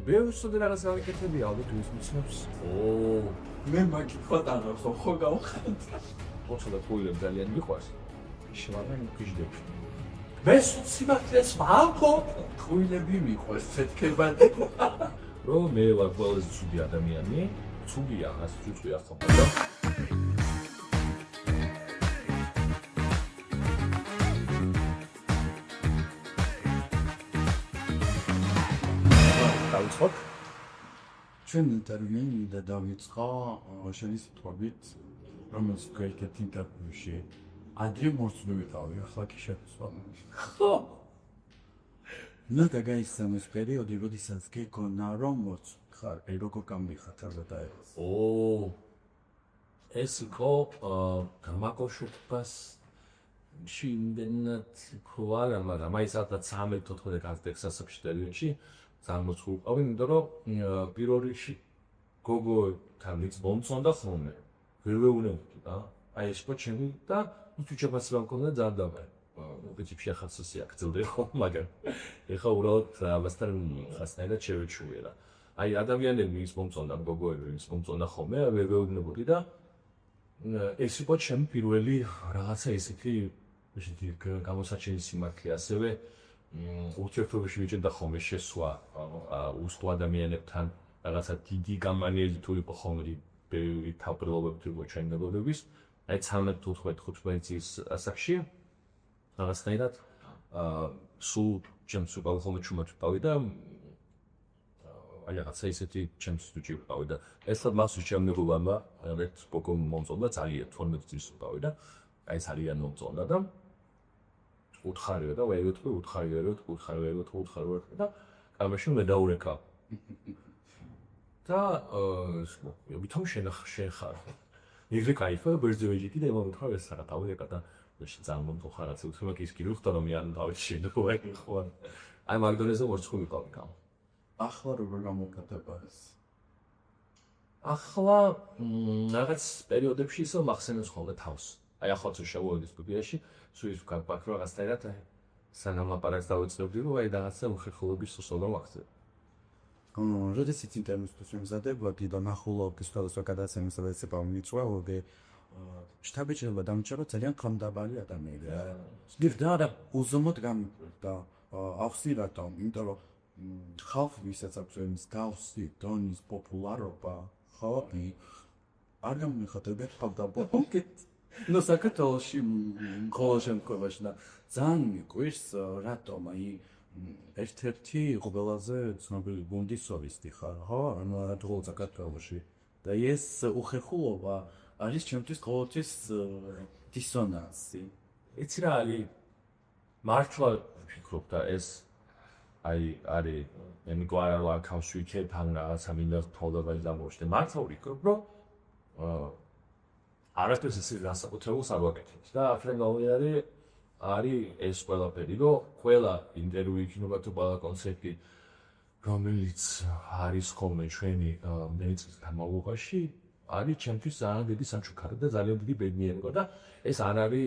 ბევრსოდი რაღაც გავიკეთებია ალბათ ის მიცნობს. მე მაგითქვათ არა, ხო გავხართ. ოცხოდა პოილებს ძალიან მიყვარს. შევარდა მიგიჟდებს. მე სიმართლეს ვამბო, ტყუილები მიყვარს, თეთქებადი. რომ მე ვარ ყველაზე ცუდი ადამიანი, ცუდია, ასე ცუცხვი არ ხომ. დავიწყოთ. ჩვენ ინტერვიუ და დავიწყო შენი სიტყვებით, რომელიც გაიგეთ ინტერვიუში. ადრე მოსწვევი, ახლა კი შეცვალა. ხო. ნუ დაგაიცემს პერიოდი, როდესაც გეკონა რომ მოხარ, როგორ გამიხატებოდა და ეს. ეს იყო გამაკოშუპას შინდენად ქوارა, მაგრამ აი სადაც 13-14 გაზდექსასებში პერიოდში ძალიან მოწყურყავი, იმიტომ რომ პირველ რიგში გოგო თამიც მომწონდა ხოლმე. ვერ ვეუბნებოდი და აი ეს იყო ჩემი და უჩუჩებას რა მქონდა ძალიან დავარ. პრინციპში ახალსოსი აქცევდი ხო, მაგრამ ეხა უბრალოდ ამასთან ხასნაირად შევეჩუიერა. აი ადამიანები ის მომწონდა, გოგოები ის მომწონდა ხოლმე, ვერ ვეუბნებოდი და ეს იყო ჩემი პირველი რაღაცა ისეთი გამოსაჩენი სიმართლე, ასევე ურთიერთობაში ვიჭერდა ხოლმე შესვლა უსტო ადამიანებთან, რაღაცა დიდი გამანიერი თუ იყო ხოლმე ბევრი თავბრალობები თუ იყო ჩვენი მეგობრების, აი 13-15 წლის ასაკში რაღაცნაირად სულ ჩემს უკავ ხოლმე ჩუმად ვიყავი და აი რაღაცა ისეთი ჩემს უჭი ვიყავი და ესად მას შემნებულმა ერთ პოკო მომწონდა ძალიან 12 წლის ვიყავი და აი ძალიან მომწონდა და უთხარიო და უთხარიო და კამეში მე დაურეკა და ვითომ შეხარ იგრე кайфа ბერძევიჭი და მომთხარ ეს რაღაც დაურეკა და ძალიან მომთხოვარ რაც უცებ ის კი ვიხდა რომ მე ან დავიჩინო ხო აი მაგდონეზე ვორცხული ვიყავი კამ ახლა როგორ გამოკეთება ეს ახლა რაღაც პერიოდებში ისე მახსენებს ხოლმე თავს აი ახლა თუ შევოდი სტუდიაში სულ გავაკეთე რაღაცნაირად აი სანამ ლაპარაკს დავიწყებდი რომ აი რაღაცა უხერხულობის სულსა მახსენე როდესაც ინტერვიუს მზადებოდი და ნახულობდი სხვადასხვა გადაცემებსა და პაუნიცვაობდი შტაბიჭება დამჭერა ძალიან ხანდაბალი ადამიანია. გირდა არა უზომოდ გამიგდა ახსირათა, იმიტომ რომ ხალხი ვისაც აქვს ეს გავსი დონის პოპულარობა, ხო? არ გამიხატებია თავდაბოლოკეთ. ნუ საქართველოში ყოველ შემთხვევაში და ძალიან მიყვარს რატომ აი ერთ-ერთი ყველაზე ცნობილი გუნდის სოლისტი ხარ, ხო? ანუ რატო საქართველოში და ეს უხერხულობა არის ჩემთვის ყოველთვის დისონანსი. იცი რა არის? მართლა ვფიქრობ და ეს არის მეგობრებთან კავშირთან რაღაცა მინდა თხოვდება დამოშტე. მართლა ვფიქრობ რომ არასდროს ეს განსაკუთრებულს არ ვაკეთებ და აფრენგაული არის ეს ყველაფერი, რომ ყველა ინტერვიუ იქნება თუ ყველა კონცერტი რომელიც არის ხოლმე ჩვენი მეწის განმავლობაში არის ჩემთვის ძალიან დიდი სამშუქარი და ძალიან დიდი ბედნიერება და ეს არ არის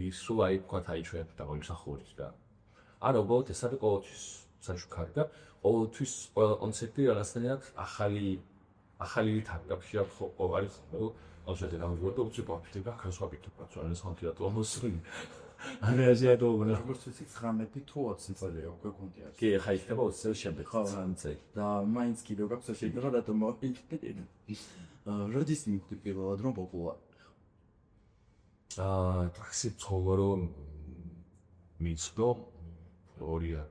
ისო აი თქვა აი ჩვენ დაგომსახურეთ და არა უბრალოდ ეს არის ყოველთვის სამშუქარი და ყოველთვის ყველა კონცერტი რაღაცნაირად ახალი თაკაფში ხო არის აუცილებლად გამოვიდო უცებ აფიტი და ხასვაბიტო პროცესს ხანტია თუ მოსული ანეაზია დოგონა როგორც ვიცი 19 თუ 20 წელია უკვე გუნდია. კი ხა იქნება 20 წელს შემდეგ სამწე და მაინც კიდევ გაქვს შეიძლება რატომ მოვიდეთ. როდის მივხვდი პირველად რომ პოპულარი. ტაქსი ცხოვრო მიცდო 2000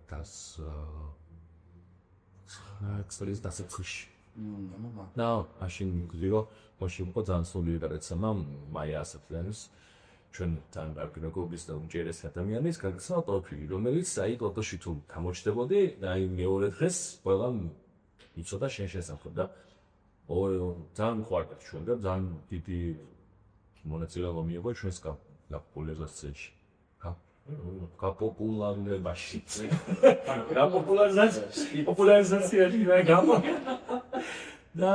წლის დასაწყისში. და მაშინ გზირო მაშინ უკვე ძალიან სულიერ გადაცემა მაია ასაფლანის ჩვენ თან გარკვეულების და უჯერეს ადამიანის გაგცნო პროფილი, რომელიც აი ტოტოში თუ გამოჩნდებოდი, აი მეორე დღეს ყველა იცოდა შენ შესახებ და ძალიან მყარდა ჩვენ და ძალიან დიდი მონაწილეობა მიიღო ჩვენს გაპოპულარიზაციაში. გაპოპულარებაში. გაპოპულარიზაციაში რა გამო. და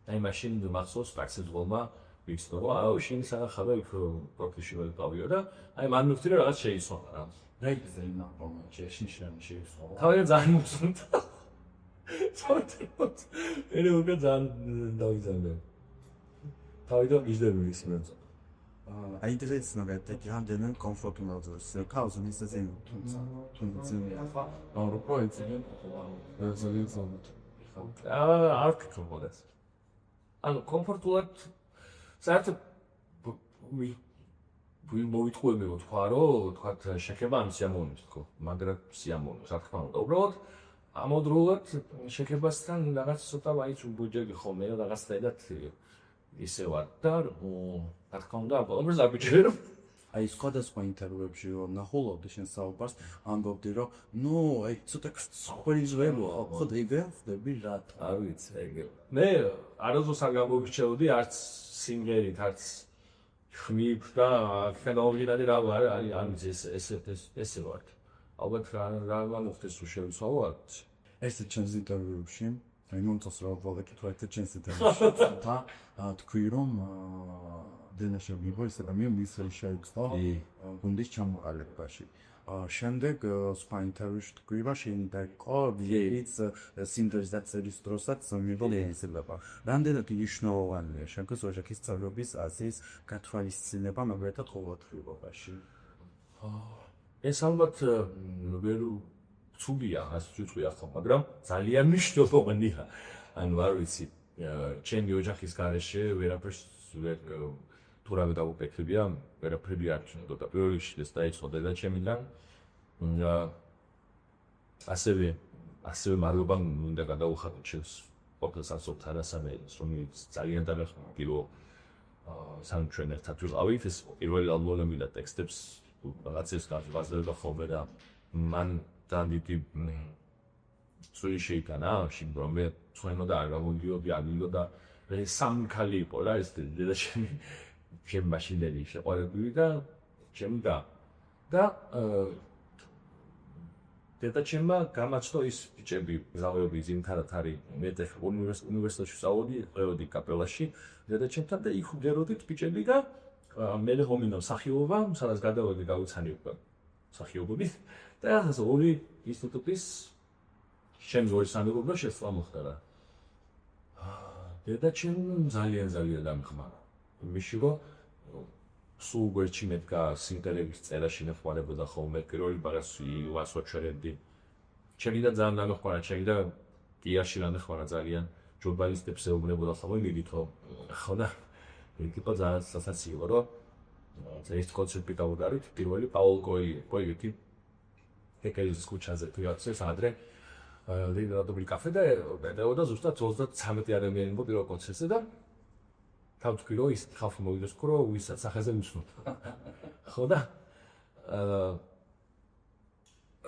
აი მაშინ მახსოვს პრაქტიკულმა ვიცნობ, აუ შენ სახალხო პროფესიონალი გავიო და აი მან მივხვდი რომ რაღაც შეიცვალა რა. რა იგზავნა მომენტში შიშანი შეისხო. თავი ძალიან მოცნდა. მე უკვე ძალიან დავიზარდე. თავი და იძები ისმენს. A interesno che te grande non confortato, se causa mi sta sempre tutto. No, poi არ ვფიქრობ ეს. ანუ კომფორტულად საერთოდ მოვითხოვებო თქვა რომ თქვათ შეხება ამ სიამოვნებს თქო, მაგრამ სიამოვნებს რა თქმა უნდა. უბრალოდ ამოდროულად შეხებასთან რაღაც ცოტა მაინც უბუჯები ხოლმე და რაღაც დედათ ისე ვარ და რა თქმა უნდა აბოლოს დაბიჭერო. აი სხვადასხვა ინტერვიუებში რომ ნახულობდი შენ საუბარს, ამბობდი რომ ნუ აი ცოტა სპეციალურია, ხო დაიგებდი რა. არ ვიცი ეგ. მე არასდროს არ გამომიჩნევდი არც სიმღერით, არც ხმით და ფენომენალური რა ვარ, არ ვიცი ესე ვარ. ალბათ რა მოხდეს თუ შევცვალოთ. ეს ჩემს ინტერვიუში, აი მომწონს რა ვაკეთო ერთ ჩემს ინტერვიუში და თქვი რომ დენაშა მიღოს და მე მის შეიწყო გუნდის ჩამოყალიბებაში. შემდეგ სხვა ინტერვიუში თქვი რომ შენ დაიყო ვიეიც სინდროზაციის დროსაც მიღება. რამდენად მნიშვნელოვანია შენქოს ოჯახის წევრების აზრის გათვალისწინება მაგალითად ყოველდღიურობაში? ეს ალბათ ვერ ცუდია, ასე ვთქვი ახლა, მაგრამ ძალიან მნიშვნელოვანია. ანუ არ ვიცი, ჩემი ოჯახის გარეშე ვერაფერს ვერ თუ რა დავუკეთებია, ვერაფერი არ ჩნდა და პირველ რიგში ეს დაიწყო დედაჩემიდან. ასევე მადლობა უნდა გადაუხადო ჩემს ყოფილ სასწავლთან ასამეილს, რომელიც ძალიან დამეხმარებო ჩვენ ერთად ვიყავით, ეს პირველი ალბომები და ტექსტებს რაღაცებს გავაზრდა ხოლმე და მან დიდი სული შეიტანა, რომ მე ჩვენო და არ გამოდიოდი, არ მიდოდა სამი ქალი იყო რა ეს დედაჩემი ჩემ მაშინელი შეყვარებული და ჩემი და დედაჩემმა გამაჩნდა ის ბიჭები ზავები ზინთარად არის მე უნივერსიტეტში ვსწავლობდი ყევოდი კაპელაში დედაჩემთან და იქ ვდეროდით ბიჭები და მე ხომინო სახიობა სადაც გადავედი გავიცანი უკვე სახიობები და ახლა ორი ინსტიტუტის ჩემს ორი სამეგობრო შეცვლა მოხდა რა დედაჩემ ძალიან დამხმარა იმაში რომ სულ გვერდში მედგა სიმღერების წერაში ნახვალებოდა ხოლმე პირველი ბარასი ვასვაჩერებდი ჩემი და ძალიან დამხმარა ჩემი და დიაში რა ნახვალა ძალიან ჟურნალისტებს ეუბნებოდა ხოლმე მიდითო ხო და იქ იყო ძალიან სასაცილო რომ ეს კონცერტი გავუგარით პირველი პაულ კოიეტი ეკელის კუჩაზე თუიაცეს ადრე ლიდერატობილი კაფე და დედაოდა ზუსტად 33 ადამიანი იყო პირველ კონცერტზე და თავთქვი რომ ის ხალხი მოვიდეს რომ ვისაც სახეზე მიცნობ. ხო და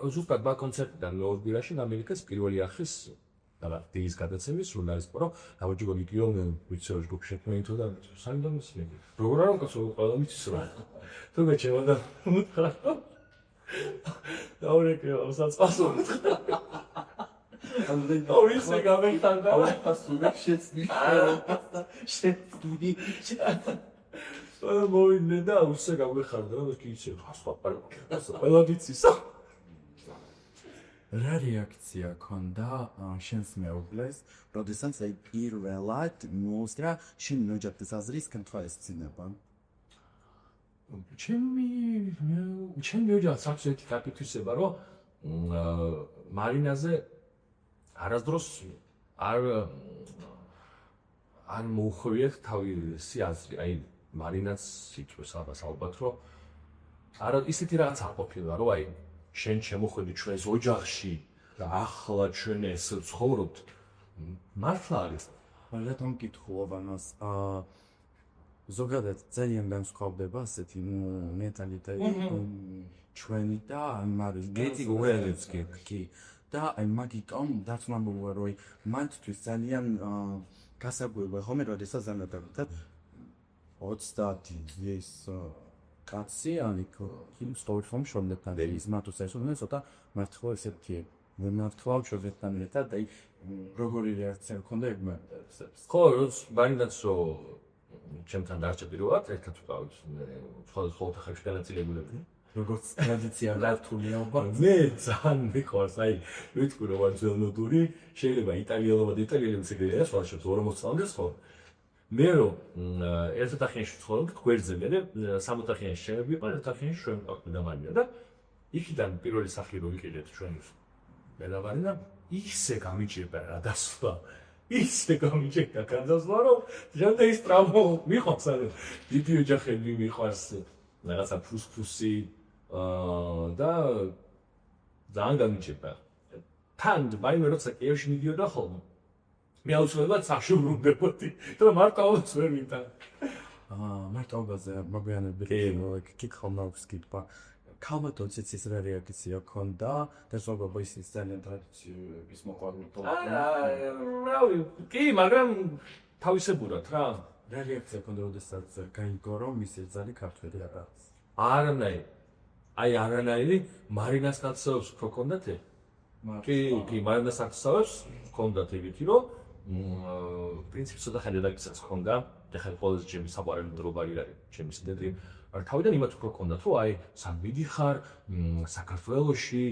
ზუსტად ბა კონცერტიდან ლორბილაში ამერიკას პირველი ახის და დის გადაცემის ჟურნალისტი რომ დავაჯიგო გიგიო ვიცი ჯგუფ შექმნითო და სანდომის მეგე. როგორ არ უკაცო ყველა მიცის რა. თუ მეჩემა და მუთხრა. დაურეკეო საწასო. Ovisce gammentanda. Passuna შეცდიდი. მოვიდნენ და უსე გამეხარდა რომ კიცე სხვა ყველა ვიცისა. რა რეაქცია ქონდა შენს მეუღლეს, როდესაც აი პირველად მოსდრა შენ ოჯახის აზრის განთავისუფლება? ჩემი ოჯახს აქვს ერთი გაკითხვისება რომ მარინაზე არასდროს არ მოუხვიეთ თავისი აზრი, აი მარინაც სიტყვის ალბათ რომ არა ისეთი რაღაც არ ყოფილა რომ აი შენ შემოხვედი ჩვენს ოჯახში და ახლა ჩვენ ეს ცხოვრობთ მართლა არის რატომ გითხულობ ამას ზოგადად ძალიან განსხვავდება ასეთი მენტალიტეტი ჩვენი და ამარის გეტი უელებს კი და აი მაგიტომ დაწმობა რომ მათთვის ძალიან გასაკვირია ხომ როდესაც ანატებთან 30 ის კაცი ანიკო იმ სტორფომ შორნეთან ის მათთვის ესოდნენ ცოტა მართლა ესეთი მართლა შორნეთან ერთად და როგორი რეაქცია ჰქონდა ეგ მარტებს ხო ბანიდაცო ჩემთან დარჩა პირველად ერთად ვიყავით სხვა ხალხში განაწილებულები როგორც ტრადიცია რთულია, მე ძალიან მიყვარს, აი, ვიტყვი რომ ვარ ძველნოდური, შეიძლება იტალიელობა და იტალიელებს ეგრეა, სხვაშორის 40 წლამდე ხო. მე რომ ერთ ოთახიაში ვცხოვრობ გვერდზე მე და 60 ოთახიაში შემები ვიყავ, ერთ ოთახაში ჩვენ ვიყავ და მაგია და იქიდან პირველი სახლი რო ვიყიდეთ ჩვენ მელავარი და ისე გამიჭირდა რა დასვლა. ისე გამიჭირდა განსაზღვრა რომ შემდეგ ის ტრავმა მიყვარს არა. დიდი ოჯახები მიყვარს, რაღაცა ფუსფუსი და ძალიან გამიჭირდა. თან მაინც როცა კიევში მიდიოდა ხოლმე მე აუცილებლად სახში ვბრუნდებოდი და მარტოობას ვერ ვიტან. მარტოობაზე მოგვიანებით კითხვა მაქვს კითხვა. ქალბატონიც ის რა რეაქცია ქონდა და ზოგადად ის ძალიან ტრადიციების მოყვარული რავი, კი, მაგრამ თავისებურად რა. რა რეაქცია ქონდა, როდესაც გაიგო რომ მისი ძალი ქართველი არის? არანაირი მარინას ნაცსავებს უფრო ქონდათ? კი, მარინას ნაცსავებს ქონდათ ეგეთი რომ პრინციპი ცოტა ხელდაკისას ქონდა და ხელ ყოველს ჩემი საყვარელი დრობარი არის ჩემი სიდედი თავიდან იმათ უფრო ქონდათ რომ აი სამ მიდიხარ საქართველოში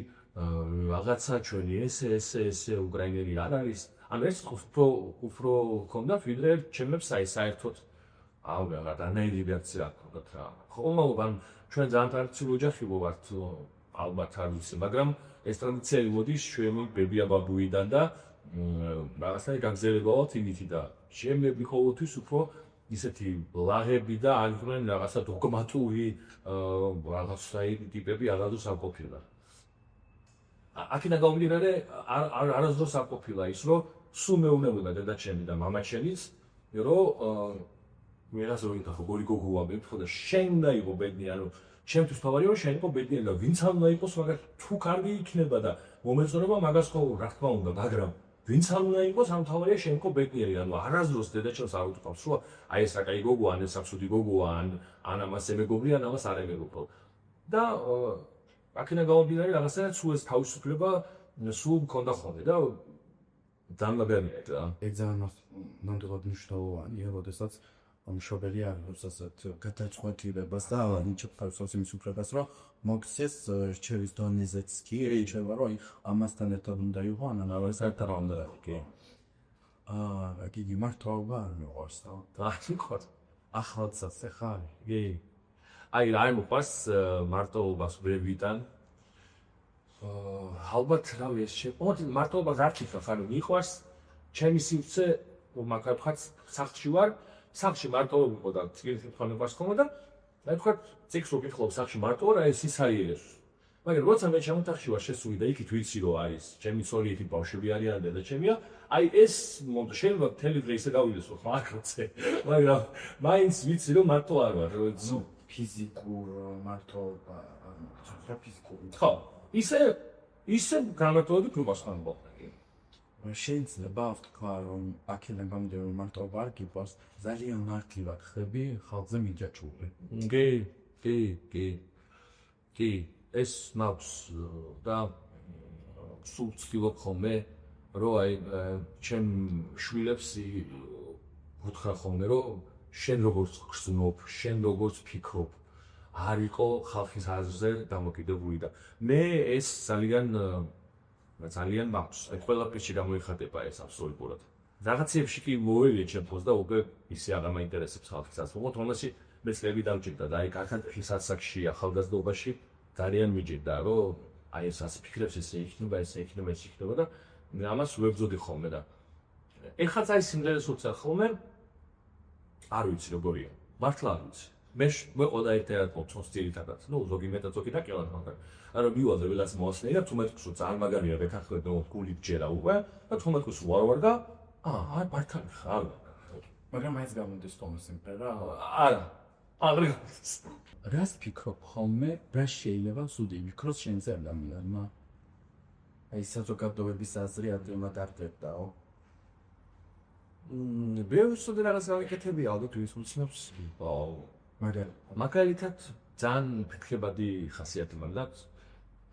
რაღაცა ჩვენი ესე უკრაინელი არ არის ანუ ეს უფრო ქონდათ ვიდრე ჩემებს აი საერთოდ რაღაცნაირი რეაქცია ქონდათ რა ხომალობან ჩვენ ძალიან ტრადიციული ოჯახი ვართ ალბათ არ ვიცი მაგრამ ეს ტრადიცია მოდის ჩვენი ბებია ბაბუიდან და რაღაცნაირი გაგზელებავთ იმითი და შემები ყოველთვის უფრო ისეთი ლაღები და აიყვნენ რაღაცა დოგმატური რაღაცაი ტიპები აღარც არ ყოფილა. აქედან გამომდინარე არასდროს არ ყოფილა ის რომ სულ მეუბნება დედაჩემი და მამაჩემიც რომ ვერას რო იტახო გორი გოგოაბებ ხო და შენ უნდა იყო ბედნიერი ანუ ჩემთვის თავარია რომ შენ იყო ბედნიერი და ვინც არ უნდა იყოს მაგრამ თუ კარგი იქნება და მომეწონება მაგას ხო რა თქმა უნდა მაგრამ ვინც არ უნდა იყოს ამ თავარია შენ იყო ბედნიერი ანუ არასდროს დედაჩემს არ უთქვამს რომ აი ეს რა კაი გოგოა ან ეს აბსურდი გოგოა ან ამას ემეგობრია ან ამას არ ემეგობრა და აქედან გამომდინარე რაღაცა სულ ეს თავისუფლება სულ მქონდა ხოლმე და ძალიან მაგარია რა ეგ ძალიან ნამდვილად მნიშვნელოვანია როდესაც მშობელი არ როდესაც გადაწყვეტილებას და ნიჩებავს იმის უფლებას რომ მოგცეს რჩევის დონეზეც კი რჩევა რომ ამასთან ერთად უნდა იყო ან ამას ერთად უნდა კი იგი მართლობა არ მიყვარს და მიყვარს ახალცაც ხარ კი აი რა მიყვარს მარტოობას ვერ ვიტან ალბათ რავი ეს შემოდი მარტოობას არ თვითონ ხარ მიყვარს ჩემი სივრცე მაგალითად სახლში ვარ სახში მარტო იყო და წიგნით ხონებას ხომ და აი თქვა წიგს რო გითხლობ სახში მარტო რა ეს ის არის მაგრამ როცა მე ჩემოთახში ვარ შესული და იქით ვიცი რომ არის ჩემი სოლიეთი ბავშვები არიან და ჩემია აი ეს შეიძლება მთელი დღე ისე გავიდეს ხო მაგროცე მაგრამ მაინც ვიცი რომ მარტო არ ვარ ფიზიკურ მარტოობა რა ფიზიკური ხო ისე გამარტოები გასხანბო შეიძლება ვთქვა რომ აქედან გამომდინარე მარტოობა არ გიყვარს ძალიან მარტივად ხები ხალხზე მიჯაჭვური კი ეს მაქვს და სულ ვცდილობ ხოლმე რომ აი ჩემ შვილებს ვუთხრა ხოლმე რომ შენ როგორც გრძნობ შენ როგორც ფიქრობ არ იყო ხალხის აზრზე დამოკიდებული და მე ეს ძალიან მაქვს აი ყველაფერში გამოიხატება ეს აბსოლუტურად რაღაცებში კი მოვევიე ჩემს და უკვე ისე აღარ მაინტერესებს ხალხის აზრი მოხოთ რომელში მე წლები დავჭირდა და აი კარგად ფისაცაკში ახალგაზრდობაში ძალიან მიჭირდა რომ აი ეს ასე ფიქრებს ესე იქნება და ამას ვებძოდი ხოლმე და ეხაც აი სიმღერასაც ხოლმე არ ვიცი როგორია მართლა არ ვიცი მე ყოდა ერთად მოცოს ძირითადად ნუ ზოგი მეტად ზოგი დაკელად მაგრამ ანუ მივალზე ველას მოასწრია თუ მეთქს რომ ძალიან მაგარია ვეთანხმებ რომ გულით ჯერა უკვე და თუ მეთქს ვარ და აი მართლა ხარ მაგრამ ეს გამოდის თომას იმპერა არა რას ფიქრობ ხოლმე რა შეიძლება სუდი ვიქროს შენზე ადამიანმა აი საზოგადოების აზრი ადრემად არ წერდაო ბევრსოდი რაღაც გავიკეთებია ალბათ ის უცნობს მაგრამ მაგალითად ძალიან ფიქრებადი ხასიათი მაქვს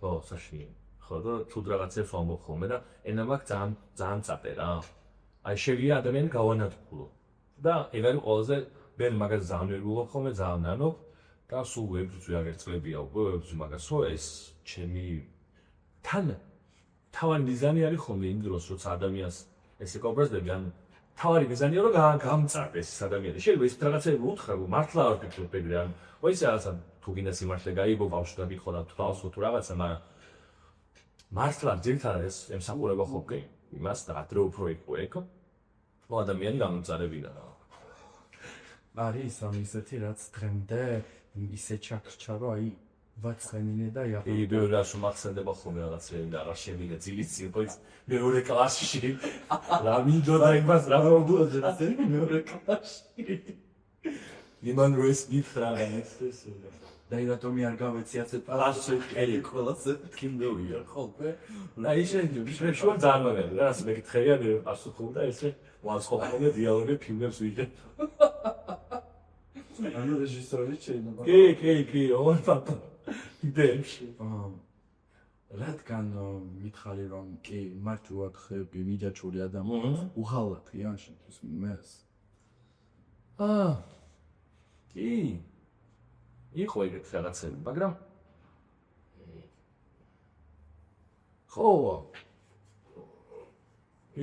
ხო საშინი ხო და თუ რაღაცებს ვამბობ ხოლმე და ენა მაქვს ძალიან წატერა აი შეიძლება ადამიანი გავანადგურო და ეგ არის ყველაზე მე მაგას ძალიან ვერგულობ ხოლმე ძალიან ნანობ და სულ ვებრძვი აგერწლებია უკვე ვებრძვი მაგას რომ ეს ჩემი თან თავარი მიზანი არის ხოლმე იმ დროს როცა ადამიანს ესე კობრაზდები ან თავარი მიზანია რომ გამწარდეს ეს ადამიანი შეიძლება ის რაღაცები უთხრა რომ მართლა არ ვფიქრობ ეგრე ან ის რაღაცა თუ გინდა სიმართლე გაიგო ბავშვი და მითხო და თვალს თუ რაღაცა მაგრამ მართლა ძირითადად ეს ემსახურება ხო კი იმას და ადრე უფრო იყო ეგ რომ ადამიანი გამომწარებინა რა არის ამ ისეთი რაც დღემდე ისე ჩაქრჩა რომ აი ვაცხენინე და იაფა იდეა რა შემახსენდება ხოლმე რაღაცები და რა შევიდა ძილის წინ ყოის მეორე კლასში რა მინდოდა იმას რა მოგუძე მეორე კლასში იმან როეს მითხრა ეს და რატომი არ გავეცი ასეთ პასუხი ელი ყველაზე თქიმდეუია ხოლმე და ისე შუა ძარმაგარი რა ასე მეკითხებია მე პასუხობ და ესე ვასხოვე დიალოგი ფილმებს ვიღებ ანუ რეჟისორი შეიძლება კი ორ პაპა იდეებში რადგან მითხარი რომ კი მარჯვად ხები მიჯაჭვური ადამიანი უღალატია შენთვის მეს კი იყო ეგეთ რაღაცები მაგრამ ხო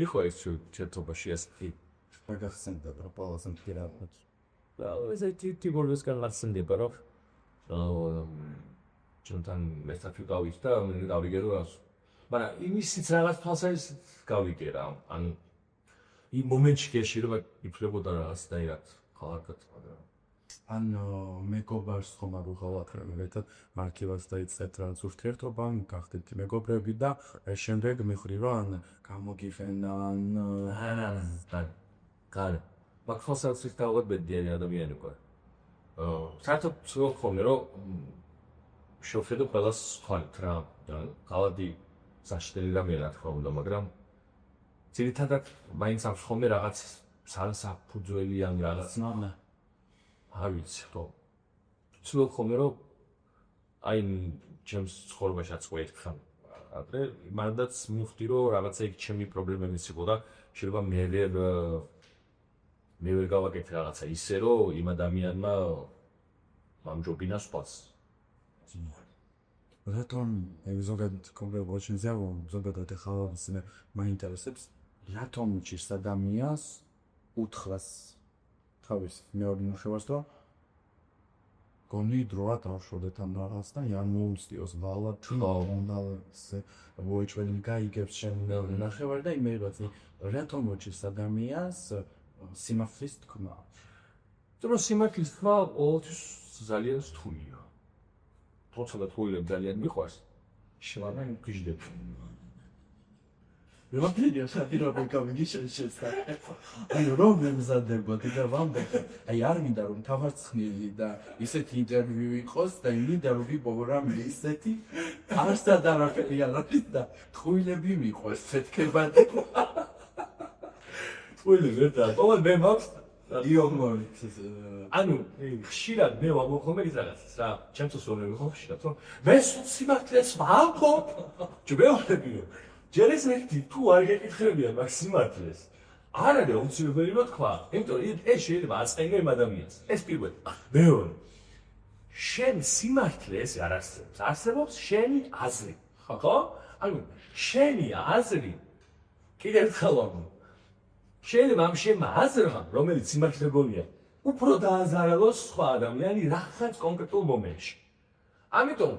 იყო ეს ჩეთობაში ასეთი მაგახსენდა რა პალასთან პირადად და ესე ტიპოლოს განახსენდება რომ ჩვენთან მესტაფი გავიც და გავიგე რომ რას მაგრამ იმისიც რაღაც თვალსაზრისით გავიგე რა ან იმ მომენტში გეშირება იფლებოდა რაღაც და ირად ხალხად მაგრამ ან მეგობარს ხომ არ უღალატ რა მეტად მარკივას დაიწყეთ რაც ურთიერთობა გახდეთ მეგობრები და შემდეგ მიხრი რომ ან გამოგიხენა ან კარ მაგ თვალსაზრისით დავღებ ბედიანი ადამიანი უკვე საერთოდ ცდილობ ხოლმე რომ შევხედო ყველას სხვანაირად რა გავადი საშტელი რამეა რა თქმა უნდა მაგრამ ძირითადად მაინც აქვს ხოლმე რაღაც საფუძველი ან რაღაც ცნობა არ ვიცი ხო ცდილობ ხოლმე რომ აი ჩემს ცხოვრებაშიც ვეთქა ადრე მანდაც მივხვდი რომ რაღაცა იქ ჩემი პრობლემებიც იყო და შეიძლება მე ვერ გავაკეთე რაღაცა ისე რომ იმ ადამიანმა მომჯობინა სპორტს რატომ ზოგადად კონკრეტულად ზოგადად ახლა ისინი მაინტერესებს რატომ ჭირს ადამიანს უთხრას თავის მეორე მუშაობას და გონი დროა დავშოდეთ ამ რაღაც და ან მოუწიოს ვალა თუ უნდა ვოიჩვენი გაიგებს შენ ნახევარ და იმეილოთი რატომ ჭირს ადამიანს სიმართლის თქმა რომ სიმართლის თქმა ყოველთვის ძალიან რთულია თორსა და თულებ ძალიან მიყვარს შევა გიჟდებ მე მაქედია საპირობი გამიგიშენ შეცდა აი რომ მემზადებოდი და ვამბობ აი არ მინდა რომ თავარცხნილი და ისეთი ინტერვიუ იყოს და მინდა რომ ვიპოვო რამე ისეთი არსად არაფერი არ არის და თქვილები მიყვეს ფეთქებადი თქვილები და ყოველ მე მაქვს იომორი ანუ ხშირად მე ვამოხმე ის რაღაცას რა ჩემთვის ვერ მიხმ ხშირად რომ მე სიმართლეს ვამბობ ჯობეოლებიო ჯერ ეს ერთი თუ არ გეკითხებიან მაგ სიმართლეს არ არის აუცილებელი რომ თქვა იმიტომ ეს შეიძლება აწყენო იმ ადამიანს ეს პირველი მეორე შენ სიმართლეს არ არსებობს არსებობს შენი აზრი ხო ანუ შენი აზრი კიდევ ხალხო შეიძლება ამ შემა აზრმა რომელიც სიმართლე გონია უფრო დააზარალოს სხვა ადამიანი რაღაც კონკრეტულ მომენტში ამიტომ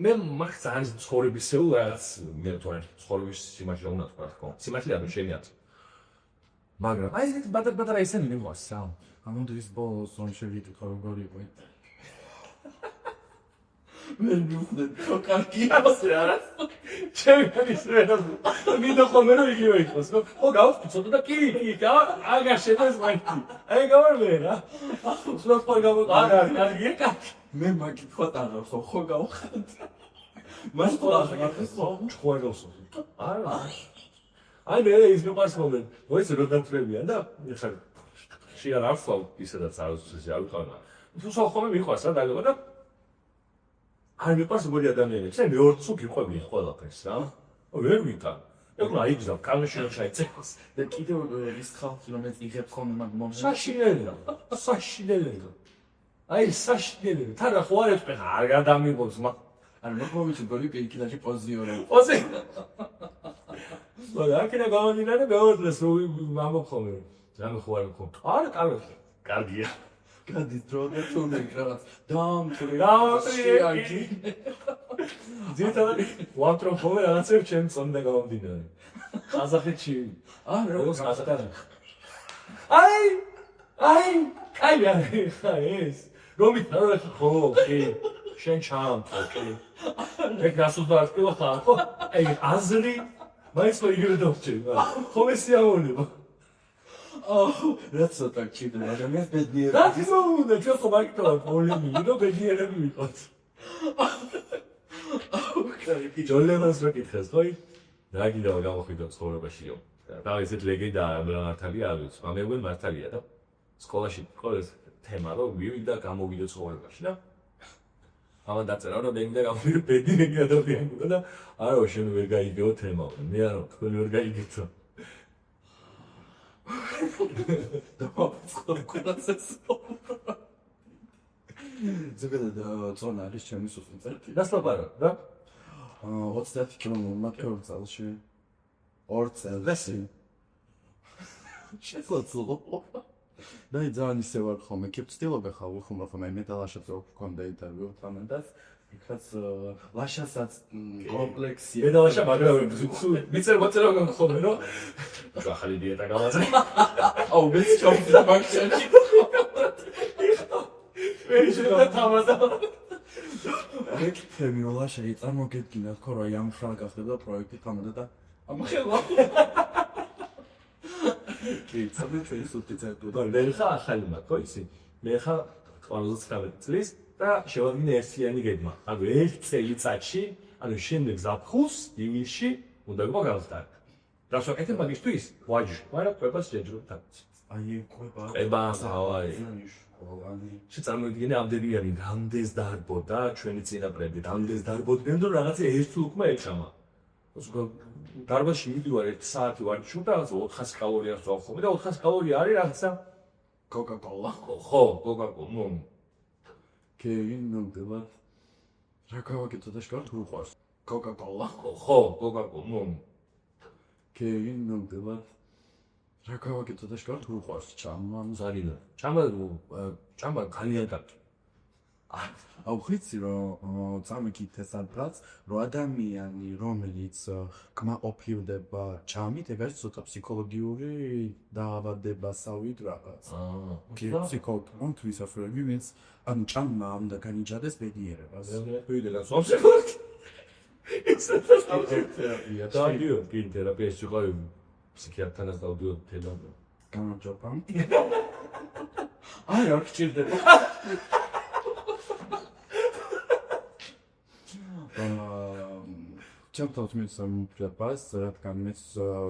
მე მაგ ძალიან ცხოვრებისეულ რაღაც მე თორემ ცხოვრების სიმართლე უნდა თქვა თქო სიმართლე არ შემიათ მაგრამ აი ეს ბატა ისინი მიყვარს რა ანუ ის ბოლოს რომ შევიდეთ როგორი იყო მე ნუხდე თოკარკია არა ჩემი ისრენა მინდა ხოლმე რომ იგივე იყოს ხო გავხსნით და კი აგარ შედეს მაინც აი გავარვე რა სულ სხვა არა კარგია კარგი მე მაგითხვათ არა ხო გავხდით მას ყოლას ჩხوارოს არა აი მე ის მიყვარს ხოლმე მოიც რო დატრებიან და ეხლა შეიძლება არ ვსვავ ისედაც არ ვიყავ თუ ხოლმე მიყვარს რა დაგება და არ მიყვარს როგორი ადამიანები მე მეორე წუთი ყვები ყველაფერს რა ვერ ვიტან ეგ რა იგზავ კანში ჩაიწევს და კიდევ ის ხალხი რომელიც იღებს ხოლმე მაგ მომენტს საშინელია აი საშინელი თან რა ხო არ ეთქვი არ გადამიღოს მაგ ანუ მოკოვიჩი გოლი პირიქითაში პოზიორე. ოზი მაგრამ აქედა გამომდინარე მეუღლეს რო ამოხომე რამე ხო არ მქონდა არა კარგია გადის დრო და თუნე რაღაც დამთვრე დამთვრე ძირითადად ვამტრო ხოლმე რაღაცებს ჩემ წონდა გამომდინარე ყაზახეთში არა ყაზახეთში აი ეს რომი რა ხო კი შენ ჩამ კი ეგ გასულდაწყილა ხო აი აზრი მაინც ხო იგივე დავჭირა ხო ესიაოლება რაც ცოტა ჩიდრე ადამიანს ბედნიერი რა თქმა ჩვენ ხო მაგიტოა პრობლემი რომ ბედნიერები ვიყოთ ჯოლებას რო კითხეს ხო რა გინდა გამოხიდო ცხოვრებაშიო და ესეთ ლეგენდაა მართალია არის ამეუგენ მართალია და სკოლაში ყოლეს თემა რომ ვივიდა გამოვიდო ცხოვრებაში და ამან დაწერა რომ ლეგენდა გამოვიდო ბედნიერი ადამიანი და არა შენ ვერ გაიგეო თემა მე არა თქვენ ვერ გაიგეთო და ყოლასეს ზოგადად ზონა არის ჩემი სუსუნწეთი დასლაბარო რა 30 კილომეტრ წელში 2 წელში შეძლო და ძალიან ისე ვარ ხოლმე კი ვცდილობ ხა უხუმრობ ხოლმე მე და ლაშას ვქონდა ინტერვიუ თამანდას იქაც ლაშასაც კომპლექსია მე და ლაშა მაგრამ მიწერ მოწერა ხოლმე რომ ახალი დიეტა გავაწყე აუ მე ჩავდი ბაქციაში მე შეიძლება თამაზა ეკიფემი ლაშა წარმოგედგინა თქო რა ამხარ გახდება პროექტი თამადა და ამხელა კი ცოტა შეიძლება წერტო მე ხა ახალი მაქვს ხო ისი მე ხა 49 წლის და შევადგინე ერთიანი გეგმა ანუ ერთ წელიწადში ანუ შემდეგ ზაფხულს ივნისში უნდა გავხდარ რას ვაკეთებ მაგისთვის ვაჯი მაგრამ ყვებას შეჯრო თაც აი ყვება ყვებას ავაი შოვანი შეწამოვიდგინე ამდენი არის რამდენს დარბოდა ჩვენი წინაპრები რამდენს დარბოდნენ რომ რაღაცა ერთ ლუკმა ეჭამა დარბაზში მივიდივარ 1 საათი ვარ შუთა 400 კალორიას ვახობ და 400 კალორია არის რაღაცა კოკა-კოლა ხო კოკა-კოლა კეინონდება რა გავაკეთო და შკართ უყვარს კოკა-კოლა ხო კოკა-კოლა კეინონდება რა გავაკეთო და შკართ უყვარს ზარინა ჭამა განიადაკ აუ ხიცი რომ წამიკითხე სადღაც რომ ადამიანი რომელიც კმაყოფილდება ჭამით ეგ არის ცოტა ფსიქოლოგიური დაავადებასავით რაღაც კი ფსიქოლოგთვის ასურები ვინც ანუ ჭამა უნდა განიჯადეს ბედნიერებას ვიდელა სოფსებოთ ისეთია დაიო კი თერაპიაში ყავი ფსიქიატრთან დავდიო თელა გამარჯობა აი არ გჭირდება ჩემთვის მიწამფრებას რადგან მეც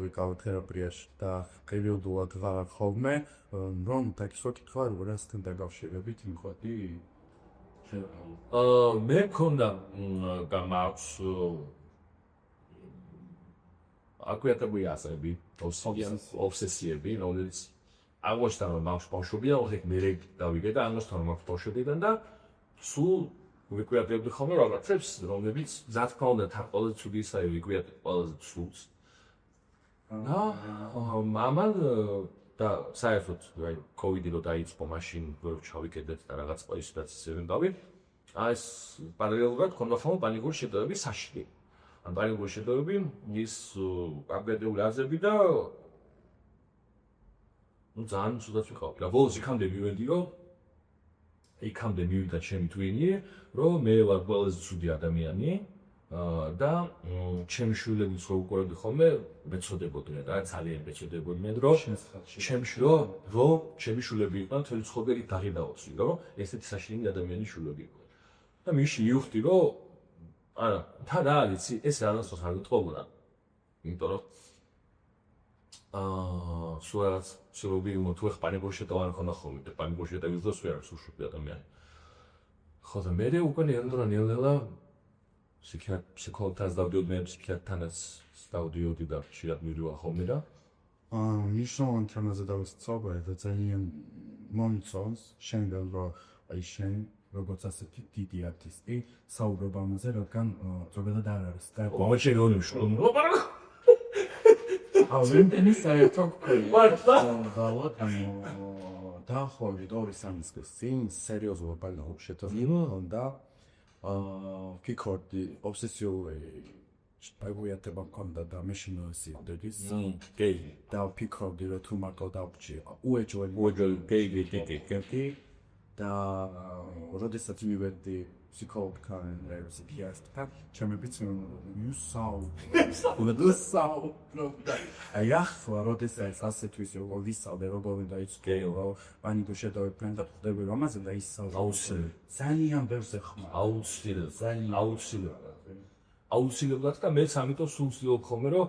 ვიყავ თერაპიაში და პერიოდულად ვარ ხოლმე რომ დაგისვა კითხვა რასთან დაკავშირებით იმხოდი მე მქონდა გამაქვს აკვიატებული ასები ობსესიები რომელიც აღმოჩნდა რომ მაქვს ბავშვობიდან ოღონდ მე დავიგე და აღმოჩნდა რომ მაქვს ბავშვობიდან და სულ ვიკვიატებდი ხოლმე რაღაცებს რომლებიც რა თქმა უნდა თავყოლად ცუდი ისაა ვიკვიატებ ყველაზე ცუდს და მამან და საერთოდ აი კოვიდი რო დაიწყო მაშინ რო ჩავიკედეთ და რაღაც პოზიციაზე ვიმდავი აი ეს პარალელურად ქონდა ხოლმე პანიკური შეტევები საშინელი ან პანიკური შეტევები ის აბგადეული აზრები და ну ძალიან ცუდად ვიყავ და ბოლოს იქამდე მივედი რომ იქამდე მივიდა ჩემი twin-ი რომ მე ვარ ყველაზე ცუდი ადამიანი და ჩემი შვილებიც რო უყურებდი ხოლმე მეწოდებოდნენ რა ძალიან მეწოდებოდნენ რომ ჩემი შვილები იყვნენ თელი ცხოვრება დაღიდაოს რომ ესეთი საშინელი ადამიანის შვილები იყვნენ და მისში მივხვდი რომ არა თან რა არის ეს რაღაცას არ გეტყობოდა იმიტომ რომ სულ რაღაც შევები თუ ხ პანიკურ შეტევანი ხონდა ხოლმე და პანიკურ შეტევის დროს ვერ არის უშუალო ადამიანი ხო და მე უკვე ნელ-ნელა ფსიქოლოგთან დავდიოდი მე ფსიქიატრთანაც დავდიოდი და ხშირად მივიდა ხოლმე და მნიშვნელოვან თემაზე დავისწავლე და ძალიან მომწონს შენგან რომ აი შენ როგორც ასეთი დიდი არტისტი საუბრობ ამაზე, რადგან ზოგადად არ არის და მომაჩე გონიშნო ავენდენი საერთოდ გქონია. მართლა? დავად დაახლოებით 2-3 წლის წინ სერიოზულად ბალნაობ შეთანხმება და ფიქრობდი ობსესიური აიგოიათება მქონდა და მე შემოესწრების და ფიქრობდი რომ თუ მარტო დავჭი უეჯველი და როდესაც მივედი ფსიქოლოგთან და ფსიქიატრთან ჩემებიც აი ახლა როდესაც ასეთვის როგორ ვისწავლე როგორ უნდა იცოდე პანიკო შედავებთან და ხდები რომ ამაზე და ისწავლე აუცილებლად ძალიან ბევრს ეხმა აუცილებლად და მეც ამიტომ სულ ვცდილობ ხოლმე რომ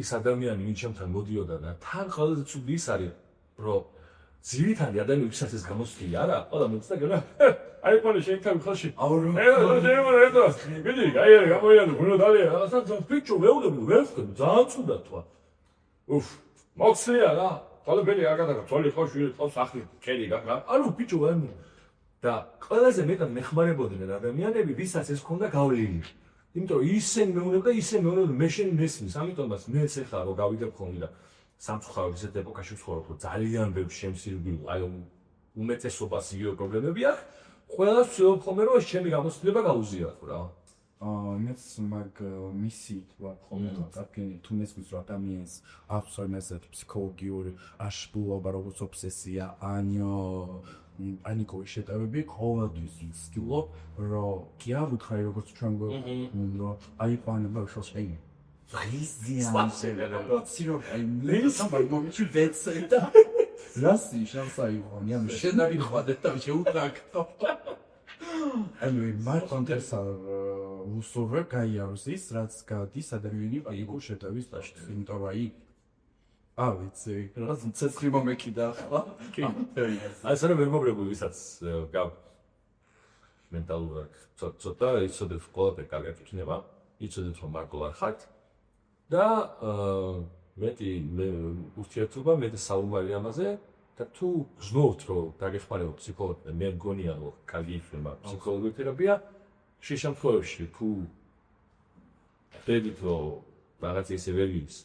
ის ადამიანი ვინც ჩემთან მოდიოდა და თან ყველაზე ცუდი ის არის რომ ძირითადი ადამიანი ვისაც ეს გამოსწია არა ყველა მეცდა გენა აი ყოლე შენთან ხალში მიდი აი არა გამოიანო ბუნო დალია ასა ფიჩო ვერ ვხდები ძალიან ცუდად თქვა უფ მოხსია რა ყველა ბელი აგადა თვალი ხავში ყავს ახლა კერი გაგა ანუ ფიჩო ანუ და ყველაზე მეტად მეხმარებოდნენ ადამიანები ვისაც ეს ქონდა გავლილი იმიტომ ისე მეუბნება მე შენ მესმის ამიტომაც მეც ეხლა რომ გავიდებ ხოლმე და სამწუხაროდ ისეთ ეპოქაში ვცხოვრობ რომ ძალიან ბევრ შემსირგილ აი უმეტესობას იგივე პრობლემები აქვს ყველას ვცდილობ ხოლმე რომ ეს ჩემი გამოცდილება გაუზიაროთ რა მეც მაგ მისით ვარ ხოლმე დაფიქრე თუ მესმის რომ ადამიანს აქვს ესეთ ფსიქოლოგიური აშლილობა როგორც ობსესია პანიკოვის შეტევები ყოველთვის ვცდილობ რომ კი არ ვუთხარი როგორც ჩვენ რომ აი პანება უშავს აი Rassi, Shansaivon, Shenari Hodeta, and my contest are Usova Kayarusis, Ratska, Disadavini, Ayusheta, in Torai. Oh, it's a doesn't say Makida. I sort of remember with that mental work. So that is sort of called the Kagatuneva, each of the from Marco Hat. Da მეტი ურთიერთობა მე და საუბარი ამაზე და თუ გზნობთ რომ დაგეხმარებო ფსიქოლოგთან მე მგონია რომ კარგი იქნება ფსიქოლოგიური თერაპია შეშამთხვევებში თუ ხედით რომ რაღაც ისე ვერ ის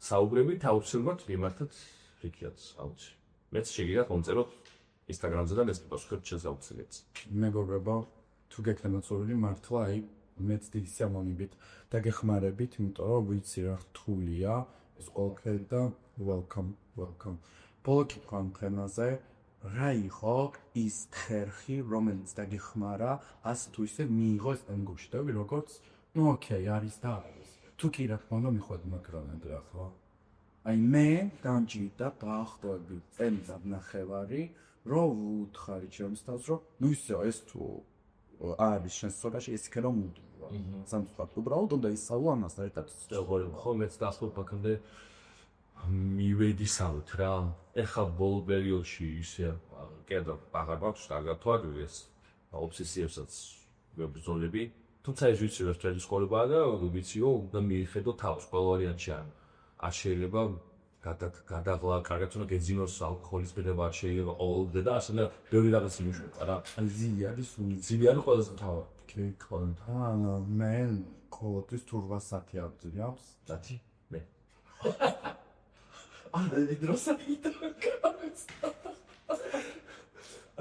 საუბრებით აუცილებლად მიმართოთ ფიქრს აუცი მეც შეგიძლიათ მომწეროთ ინსტაგრამზე და მეც პასუხობთ შეძაუცილეთ მეგობრებო თუ გექნება წვლილი მართლა აი მეც დიდი სიამოვნებით დაგეხმარებით იმიტომ რომ ვიცი რა რთულია ეს ყველაფერი და welcome ბოლოკი კონფერენცზე რა იყო ის ხერხი რომელიც დაგეხმარა ასე თუ ისე მიიღო ეს ანგუშტები როგორც ნუ ოკეი არის და არის თუ კი რა თქმა უნდა მიხვდი მაკრონად რა ხო აი მე დამჭირდა დაახლოებით წელიწად ნახევარი რომ ვუთხარი ჩემს თავს რომ ნუ ისე ეს თუ არის შესწორაში ეს იქნება მუდმივად სამწუხაროდ უბრალოდ უნდა ისწავლო ამას ერთად ხოლმეც დაახლოებით აქამდე მივედი სალთ რა ეხა ბოლო პერიოდში ისე კედა აღარ მაქვს დაგათვალე ეს ობსესიებსაც ვებრძოლები თუმცა ეს ვიცი რომ ეს ცხოვრებაა და ვიციო უნდა მიხედო თავს ყველა ვარიანტში არ შეიძლება გადაღლა კარგად უნდა გეძინოს ალკოჰოლის პირება არ შეიძლება ყოველდღე და ასე და ბევრი რაღაც იმუშავება რა ზილი არის ყველაზე მთავარი კი კონტა მე ყოველთვის თუ 8 საათი აღწევს დათი მე აი დროსაი და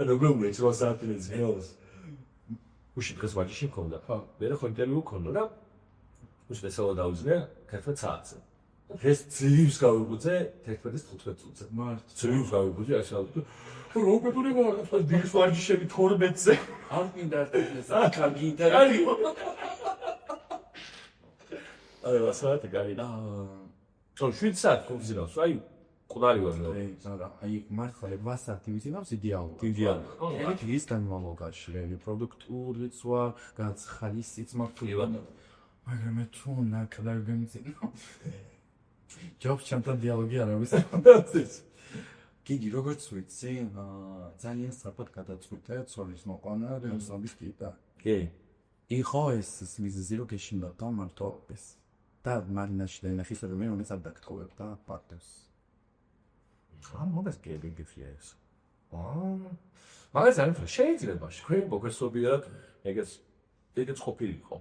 ანუ გლუბი 8 საათი ძიოს უში დღეს ვაჯიში მქონდა მე რა ხო ინტერვიუ მქონდა და უში ესალა დაუძნე 11 საათზე ეს ძლივს გავიგუძე 11-15 წუთზე ძლივს გავიგუძე ასე როგორ გქონდა დილის ვარჯიშები 12-ზე არ მინდა ეს კარგი ინტერვიუ აი ვასაათი გაი და 7 საათი კონსიდერავს აი ყდარი ვარ აი მართლა 8 საათი ვიცინავს იდეალურად ერთ ის განმავლობაში პროდუქტურიც ვარ განცხადისიც მაქვს მაგრამ მე თუ ნაკლები გემძინო ჯობს ჩემთან დიალოგი არ არის გიგი როგორც ვიცი ძალიან სწრაფად გადაწყვიტე ცოლის მოყვანა და ზომის კიდა კი იყო ეს მიზეზი რომ გეშინდა და მარტო ეს და მარინაში და ნახის რომ მე მომეც არ დაგტყუებ და პარტნიორს ამ მომეს გიგიფიეს მაგას არ ვიცი, შეიძლება შენ მოგესწრებიათ ეგეც ყოფილიყო.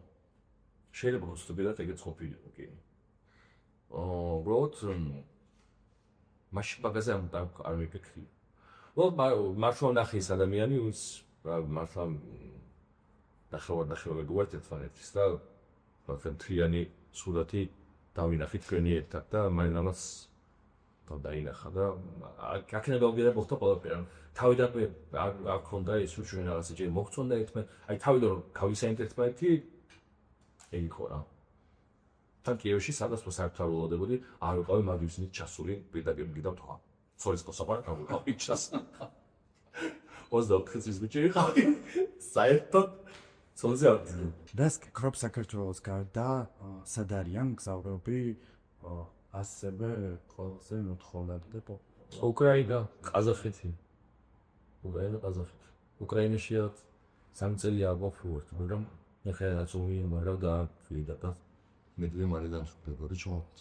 შეიძლება მოგესწრებიათ ეგეც ყოფილიყო, კი. უბრალოდ მაშინ მაგაზე არ ვიკითხი. მართლა ნახე ის ადამიანი, ვინც მართლა ნახევარ უართ ერთმანეთის და მართლა მთლიანი სურათი დავინახე თქვენი ერთად და მან ამას დაინახა და აქედან გავიგე მოხდა ყველაფერი. თავიდანვე არ ქონდა ის რომ ჩვენ რაღაცა ჯერ მოგწონდა ერთმანეთ, აი თავიდან რომ გავისაინთ ერთმანეთი ეგ იყო რა. თან კიევში სადაც საერთოდ არ ველოდებოდი, არ ვიყავი მაგისნით ჩასული პირდაპირ მიგდავ თქვა. სოლის ყოსაპარ გავიყავი ჩას. 24 წლის ბიჭი ვიყავი. საერთოდ სოლზე არ რას გქრობ საქართველოს გარდა სად არიან მგზავრები ასევე ყველაზე მოთხოვნადი უკრაინა, ყაზახეთი. უკრაინაშიაც 3 წელი არ ვაფუართ, მაგრამ ეხლა რაც უმიემარავ და ვიდა და მეტყვი მალე დამსხვრდება რჩოთ.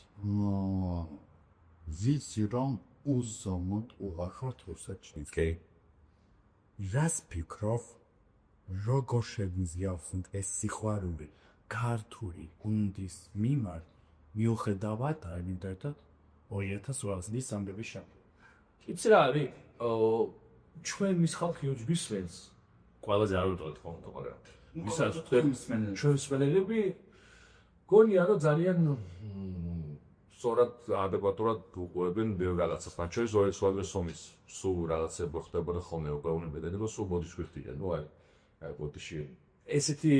ვიცი რომ უზომოდ უახოთ რუსეთში. კი. რას ფიქრობ როგორ შემიზიავსნით ეს სიყვარული ქართული გუნდის მიმართ მიუხედავად აიმედად 2008 წლის ამბების შემდეგ. იცი რა არის? ჩვენ მის ხალხი უჯგისმენს ყველაზე არ ვიტყოდ ხოლმე, მაგრამ ვისაც ჩვენ მსმენელები გონია რომ ძალიან სწორად ადეკვატურად უყურებენ ბევრ რაღაცას. მათ შორის ორი სომის სულ რაღაცები ხდებოდა ხოლმე უკვე უნებედანი რომ სულ ბოდიში ვიხდიან. ნუ აი ბოდიში ესეთი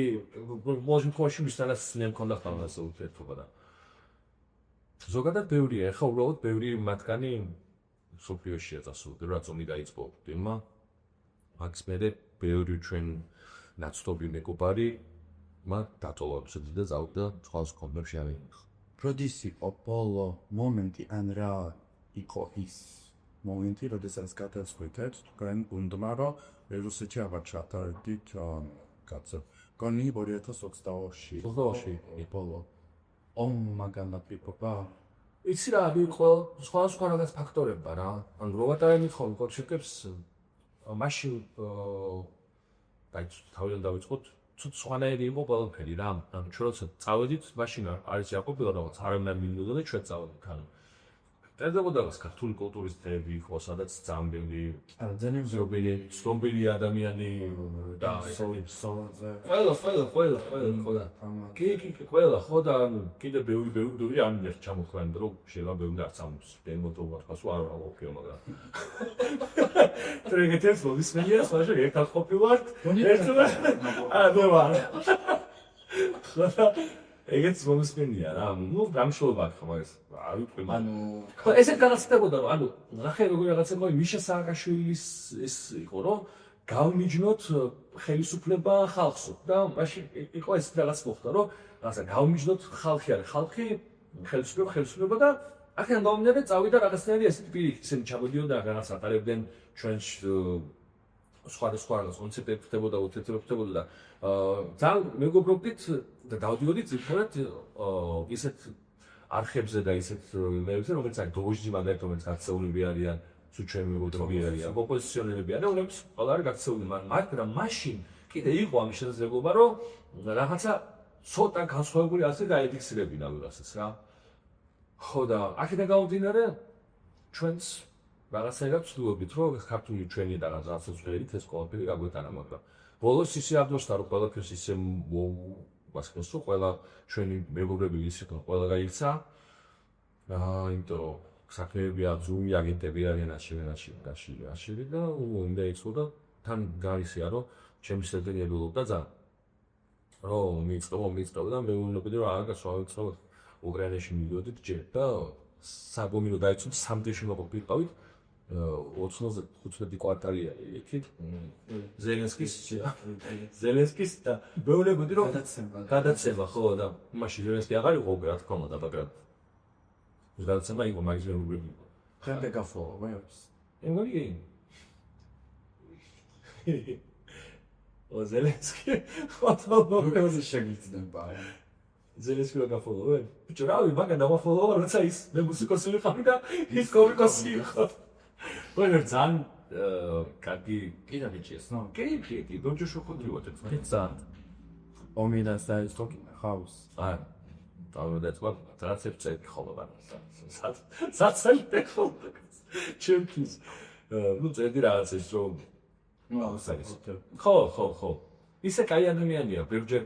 მოზიმკოში მისთანაც ნე მქონდა ხალხასო ურთიერთობა და ზოგადად ბევრია, ეხლა უბრალოდ ბევრი მათგანი სოფლიოშია წასული, რაც ომი დაიწყო ფილმმა. მაგის მერე ბევრი ჩვენ ნაცნობი მეგობარი მათ დატოვა და წავიდა სხვა კონვერტში ავიღო. როდის იყო ბოლო მომენტი ან რა იყო ის მომენტი, როდესაც გადაწყვეტეთ თქვენ გუნდმა რომ რუსეთში აღარ ჩატარდით კაცო. გონი 2022-ში. ბოლო მაგალითად პიპობა იცი რა იყო სხვა რაღაც ფაქტორებია რა. ან რო ვატარებთ ხოლმე კოჩიკებს მაშინ თავიდან დავიწყოთ ცოტა სხვანაირი იყო ყველაფერი რა. ან ჩვენ როცა წავედით მაშინ არის იაკობილა რაღაც არ უნდა მინდოდა და ჩვენ წავედით ან წერდებოდა რაღაც ქართული კულტურის დღეები იყო სადაც ძალიან ბევრი ძალიან ზრობილი ადამიანი და სოლზე ყველა კი ყველა ხო და კიდე ბევრი არ მინდა ჩამოხვენ რომ შეიძლება ბევრი არც ამოს დემოტოვა თქვას არ ვაყოფიო მაგრამ ტრეგეთებს მოვისმენია სხვაში ერთად ყოფილვართ ერთად მე ვარ ხოდა ეგეც მომისმენია რა ნუ გამშობა ხო მაგას არ ვიტყვი ანუ ხო ესეთ განაცდებოდა რომ ანუ ნახე როგორ რაღაცა მიშა სააკაშვილის ეს იყო რომ გავმიჯნოთ ხელისუფლება ხალხსო და მაშინ იყო ეს რაღაც მოხდა რომ რაღაცა გავმიჯნოთ ხალხი არის ხალხი ხელისუფლება და აქედან გამომდინარე წავიდა რაღაცნაირი ესეთი პირი ისინი ჩამოდიოდა რაღაც ატარებდნენ ჩვენ სხვა რაღაც კონცეპტები ხდებოდა უთეთრები ხდებოდა და ძალიან მეგობრობდით და დავდიოდით ზოგადად ისეთ არხებზე და ისეთ მეებზე რომელიც არის დოჟი მაგალითად რომელიც გაქცეულები არიან თუ ჩვენ მეგობრები არიან ოპოზიციონერები არიან რომლებიც ყველა არის გაქცეული მაგრამ მაშინ კიდე იყო ამის შესაძლებლობა რომ რაღაცა ცოტა განსხვავებული ასე გაიფიქსირებინა ვიღაცას რა ხო და აქედან გამომდინარე ჩვენც რაღაცაირად ვცდილობთ რომ ქართული ჩვენი და რაღაცა ძველი ეს ყველაფერი გაგვეტანა მაგრამ ბოლოს ისე აღნიშნა რომ ყველაფერს ისე ვასკნოს რომ ყველა ჩვენი მეგობრები ისე ყველა გაიქცა იმიტომ რომ საქმეები აზუმი აგენტები არიან აშილი და უნდა იცოდო და თან გაიცია რომ ჩემი სერდენიებულობდა ძალიან რომ მიწტო და მე ვუნებდი რომ აღარ გავიცავ უკრაინაში მივიდოდით ჯერ და საგომი რომ დაიცოთ სამდეში მოყავით 25 კვარტალია იქით ზელენსკის და მეუბნებოდი რომ გადაცემა ხო და მაშინ ზელენსკი აღარ იყო რა თქმა უნდა მაგრამ გადაცემა იყო მაგის მეუბნები ხემ გაფო ვეებს ეგორი ო ზელენსკი ხოთო როგორ შეგიძლია ზელენსკი გაფოლოვე ბიჭო რავი მაგა დავაფოლოვა როცა ის მე მუსიკოსი ვიყავი და ის კომიკოსი იყო. Bueno, ძალიან კარგი კიდაჭიეს, ნო? კი, დოჯო შოხოდივოთ Pizza. Omida style talking house. აა დავდეთ ვარ ტრანსეფცები ხოლმე საცელი ხოლმე ჩემთვის ნუ წერდი რაღაც ის რომ ხო ისე კაი ადამიანია ბევრჯერ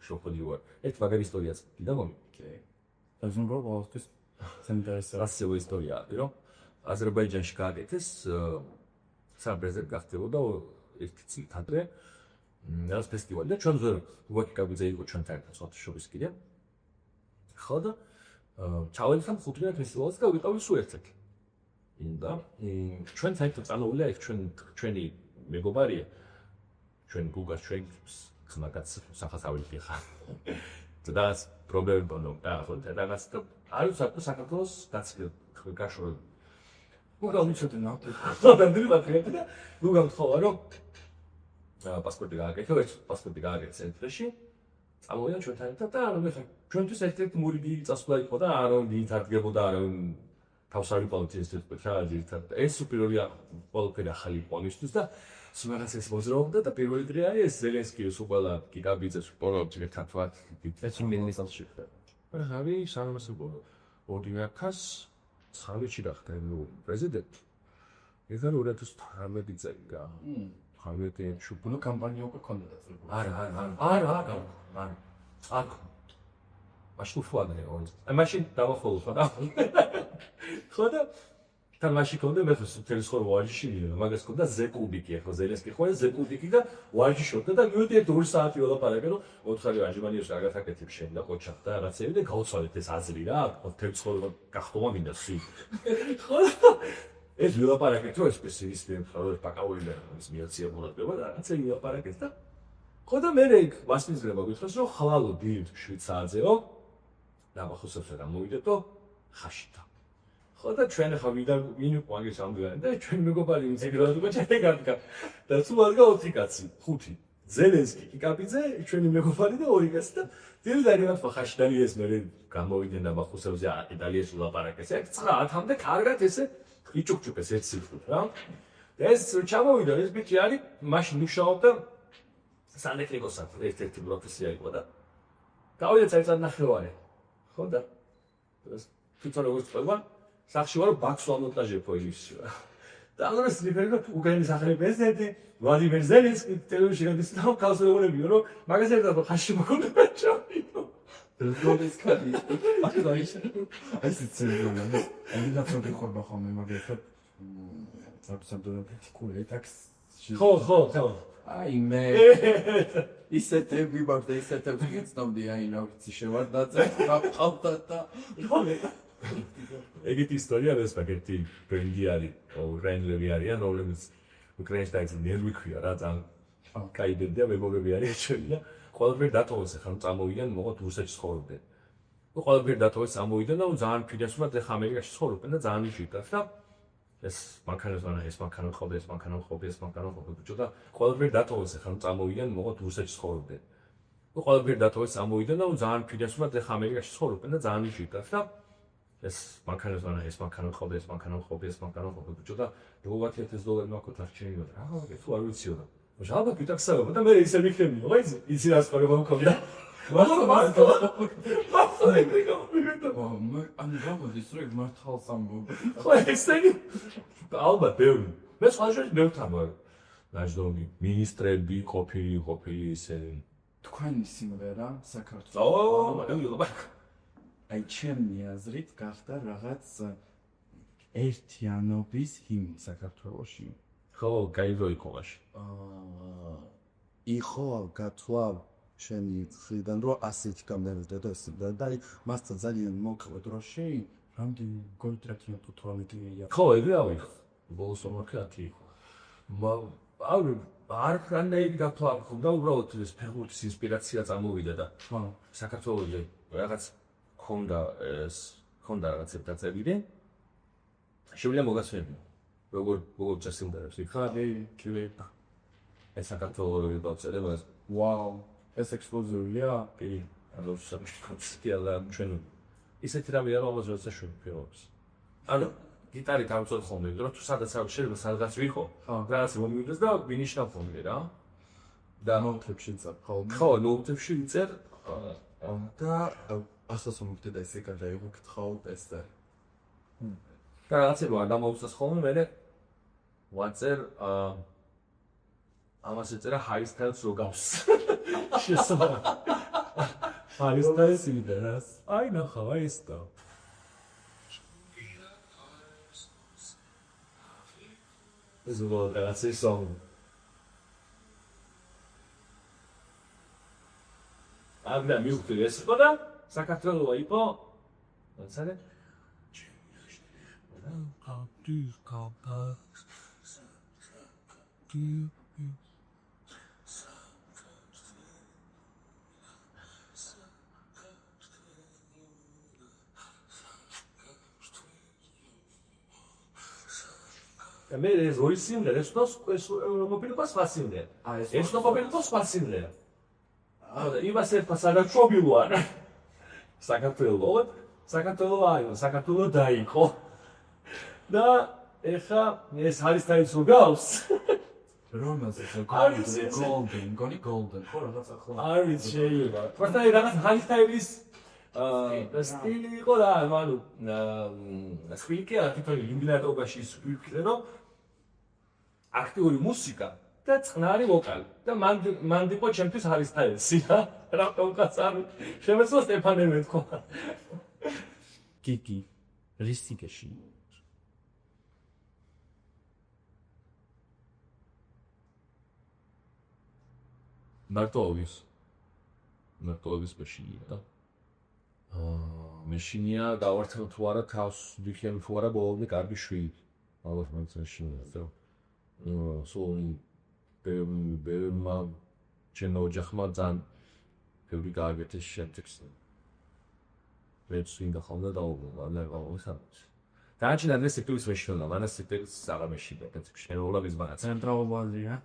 შოხოდი ვარ ერთ მაგარი ისტორიაც კიდე მომი Okay. Das ist nur was das интересно. ასეო ისტორიაა რომ აზერბაიჯანში გააკეთეს საბრეზე გახდებოდა ერთი წლით ადრე ეს ფესტივალი და ჩვენ ვაკიკაბიძე იყო ჩვენთან ერთად ფოტოშოპის კიდე ხო და ჩავედი ხუთიდან ფესტივალს და ვიყავი სულ ერთად და ჩვენ საერთოდ წამოვიდა ეს ჩვენი მეგობარია ჩვენ გუგას ჩვენ ხმაგაც სახასაველი ხარ და პრობლემები ბანო და ხო და რაღაც არის საქართველოს გაშორებული Куда лучше ты на? და დრივაკეთ და გუგამ თხოვა რომ პასპორტი გააკეთო, ეს პასპორტი გააკეთე ცენტრში. წამოვიდა ჩვენთან ერთად და ანუ მე ჩვენთვის ერთ-ერთი მურიდი წასვლა იყო და არავინ დიდ ადგებოდა, არავინ თავს არ ვიყავით ეს ერთად. ეს პირველი ყველაფერი ახალი იყო ამისთვის და სულაც ეს მოზრობდა და პირველი დღე არის ეს ზელენსკიოს უყალა გიგაბიძეს პორობთ ერთად ვარ. Das ist mir nicht so schön. რავი, სამასებო 2019-ში გახდა პრეზიდენტი. ეხლა 2018 წელი გა. ხავეთი Ну компания უკვე ქონდა. არა. მაშინ უφუადნე ორი. მაშინ დავახოლო ხოდა. ხოდა თან მაშინ ქონდა მე თელს ხო ვარჯიში მაგას ქონდა ზეკუბიკი ახლა ზელენსკი ხო ზეკუბიკი და ვარჯიშობდა და მივიდეთ 2 საათი ველაპარაკე რომ ოთხარი აჟმანიოს რაღაც აკეთებს შენ და ყოჩახ და რაღაცები და გავცვალეთ ეს აზრი რა თელს ხო გახტომა მინდა სი ხო ეს ველაპარაკეთ რომ ეს სპეციალისტები ხოლმე პაკაუილე ის მიაცია მონადგება და რაღაცა ველაპარაკეთ და ხო და მე იქ მასპინძლება გითხრას რომ ხვალო დილ 7 საათზეო ნაბახოსებს და მოვიდეთო ხაშიტა ხო და ჩვენ ხა ვიდა ვინ ყვაგეს ამგვარი და ჩვენ მეგობარი ინტეგრალურად უჩეთე გარდა და სულ ადგა 4 კაცი 5 ზელენსკი კიკაბიძე ჩვენი მეგობარი და 2 კაცი და დილდარი ვარ ხაშიტანი ეს მე გამოვიდნენ ნაბახოსებზე იტალიის ულაპარაკეს ეგ 9-მდე კარგად ესე იჭუქჭუქეს ერთ სიტყვით რა ეს ჩამოვიდა ეს ბიჭი არის მაშინ მუშაობდა სანეკლიკოსად ერთ-ერთი პროფესია იყო და გავიდა წელიწად ნახევარი ხო და ეს თვითონ როგორც წება სახში ვარ ბაქს ვამონტაჟებ ის და ანუ ეს ლიბერალ უკრაინის ახალი პრეზიდენტი ვლადიმერ ზელენსკი ტელევიზიაში გადასცა კავშირებია რომ მაგას ერთად ხაში მოგონდა ჩავიდო Drones kann ich. Ach, da ich. Es ist so, ich habe schon gehört, warum immer wieder. Ich habe so cool Tax. ხო Ai me. ისეთ ვიბარდე ისეთ ვიცნობდი აი ნავიცი შევარდაძე ხალხთა ეგეთი ისტორია ეს პაკეტი ბრენდი არის რენლები არიან რომლებიც უკრაინაში დაიწყო ნერვი ქვია რა ძალიან კაი ბენდია მეგობრები არის ჩვენი და ყველაფერი დატოვეს ახლა წამოვიდნენ მოყოთ რუსეთში ცხოვრობდნენ ნუ ყველაფერი დატოვეს წამოვიდნენ და ძალიან ფიდესურად ახლა ამერიკაში ცხოვრობენ და ძალიან იშიტათ და ეს მანქანა ყოფდა ბიჭო და ყველაფერი დატოვეს ახლა წამოვიდნენ მოყოთ რუსეთში ცხოვრობდნენ ნუ ყველაფერი დატოვეს წამოვიდნენ და ძალიან ფიდესურად ახლა ამერიკაში ცხოვრობენ და ძალიან იშიტათ და ეს მანქანა ყოფდა ბიჭო და $2,000 მაქვს არჩევი რა თუ არ ვიციოდა ჟაბა გიტაქსავება და მე ისე ვიქნებიო რა იცი რა სწორება მქონდა ანუ გამოდის რომ მართალს ამბობ ხო ესენი ალბათ ბევრი მე სხვაჟერ ბევრთან ვარ ნაჟდომი მინისტრები ყოფილი ისინი თქვენი სიმღერა საქართველოს ო აი ჩემი აზრით გახდა რაღაც ერთიანობის ჰიმნი საქართველოში ხო გაიგო იყო მაშინ იყო გათვლა შენი წიდან რომ ასეთ გამერდა და ეს და მასთან ძალიან მოკლე დროში რამდენი კონტრაქტი თუ 12-ია ხო ეგრე ავიღო ბოლოს მომაკეთი იყო არ რანაირი გათვლა ხონდა უბრალოდ ეს ფეხბურთის ინსპირაცია წამოვიდა და საქართველოში რაღაც ხონდა რაღაცები დაწერილი შეგვიძლია მოგასვენებო როგორ წესილდებს იქა კი ეს საქართველოს დაწერება ვაუ ეს ექსკლუზივია კი ანუ საკითხია ჩვენ ისეთი რამე არ ამაზე შეგვიძლია ანუ გიტარით არ ვწოდე ხოლმე, რომ თუ სადაც შეიძლება სადღაც ვიყო, რაღაც მომივიდეს და ვინიშნავ ხოლმე რა. და ნოუთებში წარ ხოლმე. ხო, ნოუთებში ვიწერ და ასას მომხდე და ესე გადაიღო კითხავ ტესტზე. და რაღაცები არ დამოუწეს ხოლმე, მე ვაწერ ამას ეწერა Harry Styles რო გავს. შესაძლოა. Harry Styles იმდენას. აი ნახავ, აი ეს და. ეს უბრალოდ რაღაცა სong. ამდა მივხვდი ეს იყო და საქართველოა იყო.აცალე? მე ეს ორი სიმღერა, ეს მობილიკოს ფასიმდე. ეს მობილიკოს ფასიმდე. იმას ერთად არაჩობილო არა. საქართველო აიო, საქართველო დაიყო. და ეხა ეს Harry Styles რო გავს. რომელზეც golden ხო რაღაცა ხო არ ვიცი შეიძლება. просто რაღაც Harry Styles სტილი იყო და ანუ სპილკი აკეთებდა იმბილატობაში სპილკი რომ აქტიური მუსიკა და წყნარი ვოკალი და მან იყო ჩემთვის Harry Styles-ი რა თქმა უნდა შემეცვა სტეფანე მეთქვა კიკი რისტიკეში მარტოვის მეშინია და მეშინია დავარცხო თუ არა თავს ვიქენ თუ არა ბოლომდე კარგი შვილი ალბათ მაინც მეშინია და სულ ბერმა ჩემო ოჯახმა ძალიან ბევრი გააკეთეს შემდეგს ვეცინდა ხოლმე დაუბრუნდა ლევაოსანს დააჩინა ეს სიტუაციის მეშინა მანას სიტუაციის აღამეშინა და შეეულა ვიზმაგაც ცენტრალურია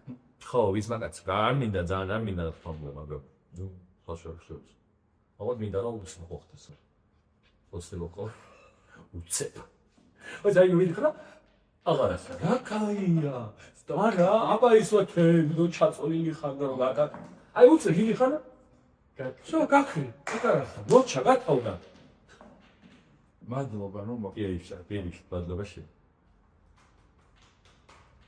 ხო ვიზმაგაც არ მინდა ძალიან არ მინდა პრობლემა მაგრამ ნუ ხოშორშობს ალბათ მინდა რომ ის მოხდეს ოსელოკო უცებ ой ვიდრა აღარას რა кайია არა აბა ისო თემ ჩაწოლილი ხარ და რა აი უცებ გილი ხარ შო გახი აკარა მოჩა გათავდა მადლობა რომ კი ის ბიჭი მადლობა შენ